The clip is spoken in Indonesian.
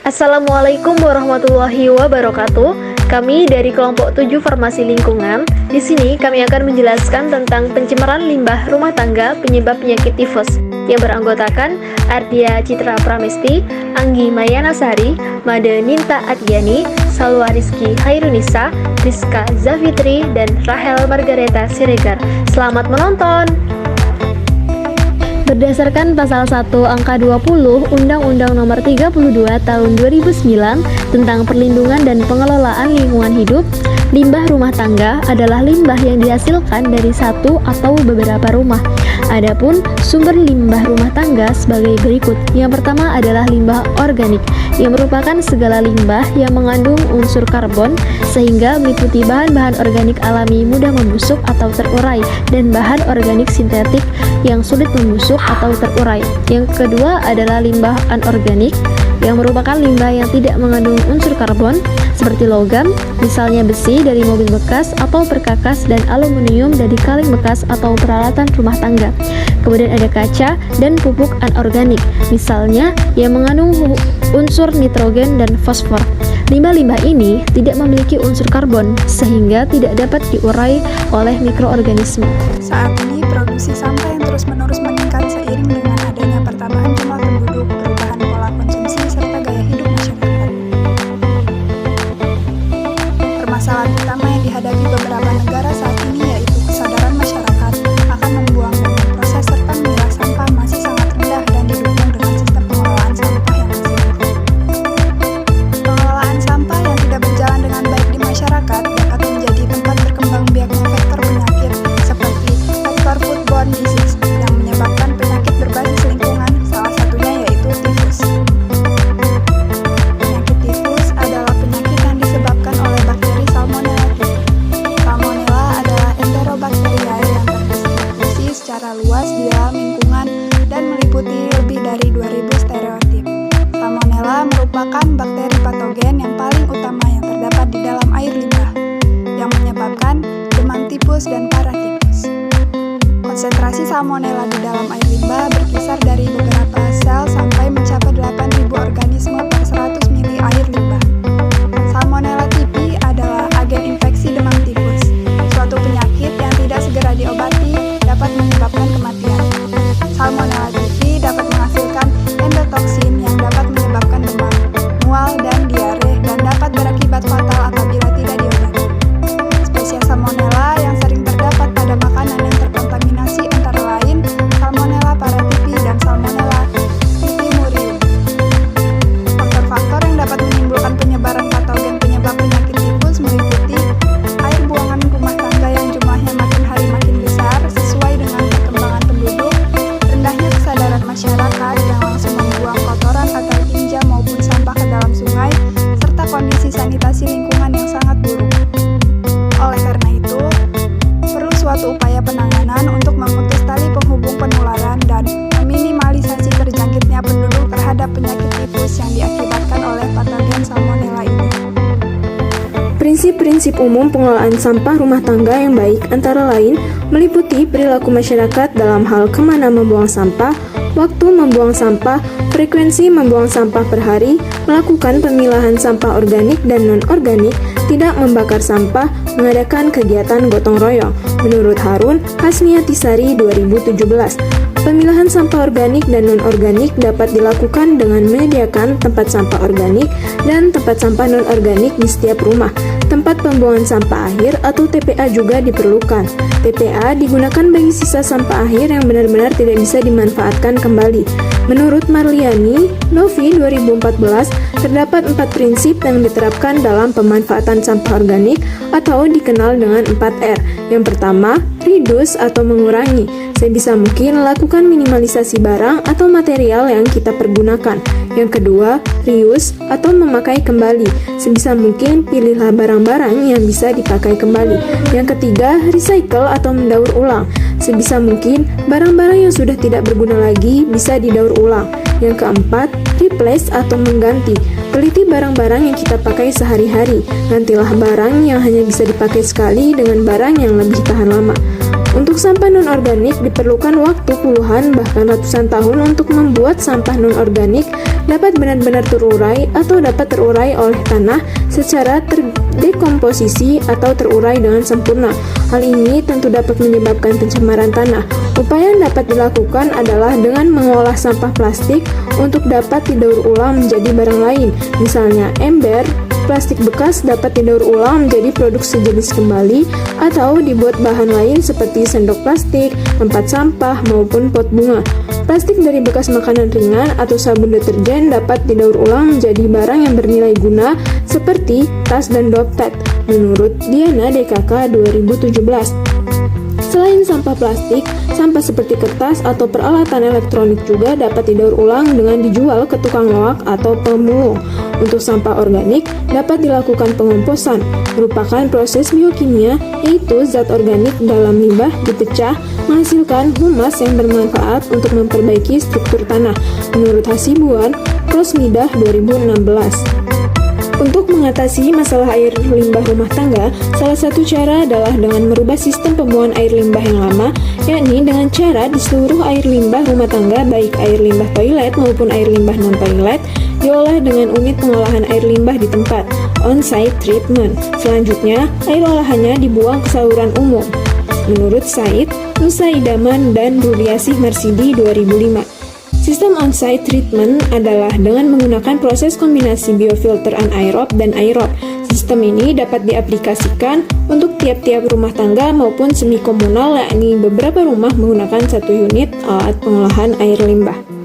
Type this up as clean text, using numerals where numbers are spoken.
Assalamualaikum warahmatullahi wabarakatuh. Kami dari kelompok 7 Farmasi Lingkungan. Di sini kami akan menjelaskan tentang pencemaran limbah rumah tangga penyebab penyakit tifus yang beranggotakan Ardia Citra Pramesti, Anggi Mayanasari, Made Ninta Atyani, Salwa Rizky Hairunisa, Rizka Zafitri, dan Rahel Margareta Siregar. Selamat menonton! Berdasarkan pasal 1 angka 20 Undang-Undang Nomor 32 Tahun 2009 tentang perlindungan dan pengelolaan lingkungan hidup, limbah rumah tangga adalah limbah yang dihasilkan dari satu atau beberapa rumah. Adapun sumber limbah rumah tangga sebagai berikut. Yang pertama adalah limbah organik, yang merupakan segala limbah yang mengandung unsur karbon sehingga meliputi bahan-bahan organik alami mudah membusuk atau terurai dan bahan organik sintetik yang sulit membusuk atau terurai. Yang kedua adalah limbah anorganik, yang merupakan limbah yang tidak mengandung unsur karbon seperti logam, misalnya besi dari mobil bekas atau perkakas, dan aluminium dari kaleng bekas atau peralatan rumah tangga. Kemudian ada kaca dan pupuk anorganik, misalnya yang mengandung unsur nitrogen dan fosfor. Limbah-limbah ini tidak memiliki unsur karbon sehingga tidak dapat diurai oleh mikroorganisme. Saat ini produksi sampah yang terus-menerus meningkat seiring dengan adanya pertambahan jumlah penduduk, perubahan pola konsumsi, serta gaya hidup masyarakat. Permasalahan utama yang dihadapi beberapa negara saat ini yaitu kesadaran masyarakat akan membuang dan memproses serta memilah sampah masih sangat rendah dan didukung dengan sistem pengelolaan sampah yang masih buruk. Pengelolaan sampah yang tidak berjalan dengan baik di masyarakat dapat menjadi tempat berkembang biaknya vektor penyakit seperti vektor foodborne disease yang menyebabkan penyakit berbasis lingkungan, salah satunya yaitu tifus. Penyakit tifus adalah penyakit yang disebabkan oleh bakteri Salmonella typhi. Salmonella adalah enterobacteriae yang terdistribusi secara luas di dalam lingkungan dan meliputi lebih dari 2000 stereotip. Salmonella merupakan bakteri patogen yang paling utama yang terdapat di dalam air limbah, yang menyebabkan demam tipus dan paratifus. Konsentrasi salmonella di dalam air limbah berkisar dari beberapa sel sampai mencapai 8.000 organisme per 100 mili air limbah. Salmonella typhi adalah agen infeksi demam tipus, suatu penyakit yang tidak segera diobati dapat menyebabkan kematian. Salmonella typhi dapat menghasilkan endotoksin yang dapat menyebabkan demam, mual, dan diare, dan dapat berakibat fatal apabila tidak diobati. Spesies Salmonella yang sering terdapat pada makanan yang terkontaminasi antara lain Salmonella paratyphi dan Salmonella typhimurium. Faktor-faktor yang dapat menimbulkan penyebaran patogen penyebab penyakit tifus meliputi air buangan rumah tangga yang jumlahnya makin hari makin besar sesuai dengan perkembangan penduduk, rendahnya kesadaran masyarakat yang langsung membuang kotoran atau tinja maupun sampah ke dalam sungai, serta kondisi sanitasi lingkungan yang sangat buruk. Oleh karena itu, perlu suatu upaya penanganan untuk memutus tali penghubung penularan dan meminimalisasi terjangkitnya penduduk terhadap penyakit tifus yang diakibatkan oleh patogen Salmonella ini. Prinsip-prinsip umum pengelolaan sampah rumah tangga yang baik antara lain meliputi perilaku masyarakat dalam hal kemana membuang sampah, waktu membuang sampah, frekuensi membuang sampah per hari, melakukan pemilahan sampah organik dan non-organik, tidak membakar sampah, mengadakan kegiatan gotong royong. Menurut Harun Hasniatisari 2017, pemilahan sampah organik dan non-organik dapat dilakukan dengan menyediakan tempat sampah organik dan tempat sampah non-organik di setiap rumah. Tempat pembuangan sampah akhir atau TPA juga diperlukan. TPA digunakan bagi sisa sampah akhir yang benar-benar tidak bisa dimanfaatkan kembali. Menurut Marliani Novi 2014, terdapat 4 prinsip yang diterapkan dalam pemanfaatan sampah organik atau dikenal dengan 4R. Yang pertama, reduce atau mengurangi. Sebisa mungkin lakukan minimalisasi barang atau material yang kita pergunakan. Yang kedua, reuse atau memakai kembali. Sebisa mungkin pilihlah barang-barang yang bisa dipakai kembali. Yang ketiga, recycle atau mendaur ulang. Sebisa mungkin barang-barang yang sudah tidak berguna lagi bisa didaur ulang. Yang keempat, replace atau mengganti. Teliti barang-barang yang kita pakai sehari-hari. Gantilah barang yang hanya bisa dipakai sekali dengan barang yang lebih tahan lama. Untuk sampah non-organik diperlukan waktu puluhan bahkan ratusan tahun untuk membuat sampah non-organik dapat benar-benar terurai atau dapat terurai oleh tanah secara terdekomposisi atau terurai dengan sempurna. Hal ini tentu dapat menyebabkan pencemaran tanah. Upaya yang dapat dilakukan adalah dengan mengolah sampah plastik untuk dapat didaur ulang menjadi barang lain. Misalnya ember, plastik bekas dapat didaur ulang menjadi produk sejenis kembali atau dibuat bahan lain seperti sendok plastik, tempat sampah, maupun pot bunga. Plastik dari bekas makanan ringan atau sabun deterjen dapat didaur ulang menjadi barang yang bernilai guna seperti tas dan dompet, menurut Diana DKK 2017. Selain sampah plastik, sampah seperti kertas atau peralatan elektronik juga dapat didaur ulang dengan dijual ke tukang loak atau pemulung. Untuk sampah organik, dapat dilakukan pengomposan, merupakan proses biokimia, yaitu zat organik dalam limbah dipecah, menghasilkan humas yang bermanfaat untuk memperbaiki struktur tanah, menurut Hasibuan, Rosmidah 2016. Untuk mengatasi masalah air limbah rumah tangga, salah satu cara adalah dengan merubah sistem pembuangan air limbah yang lama, yakni dengan cara di seluruh air limbah rumah tangga, baik air limbah toilet maupun air limbah non-toilet, diolah dengan unit pengolahan air limbah di tempat, on-site treatment. Selanjutnya, air olahannya dibuang ke saluran umum. Menurut Said, Nusa Idaman, dan Rudiasih Marsidi 2005. Sistem on-site treatment adalah dengan menggunakan proses kombinasi biofilter anaerob dan aerob. Sistem ini dapat diaplikasikan untuk tiap-tiap rumah tangga maupun semi komunal, yakni beberapa rumah menggunakan satu unit alat pengolahan air limbah.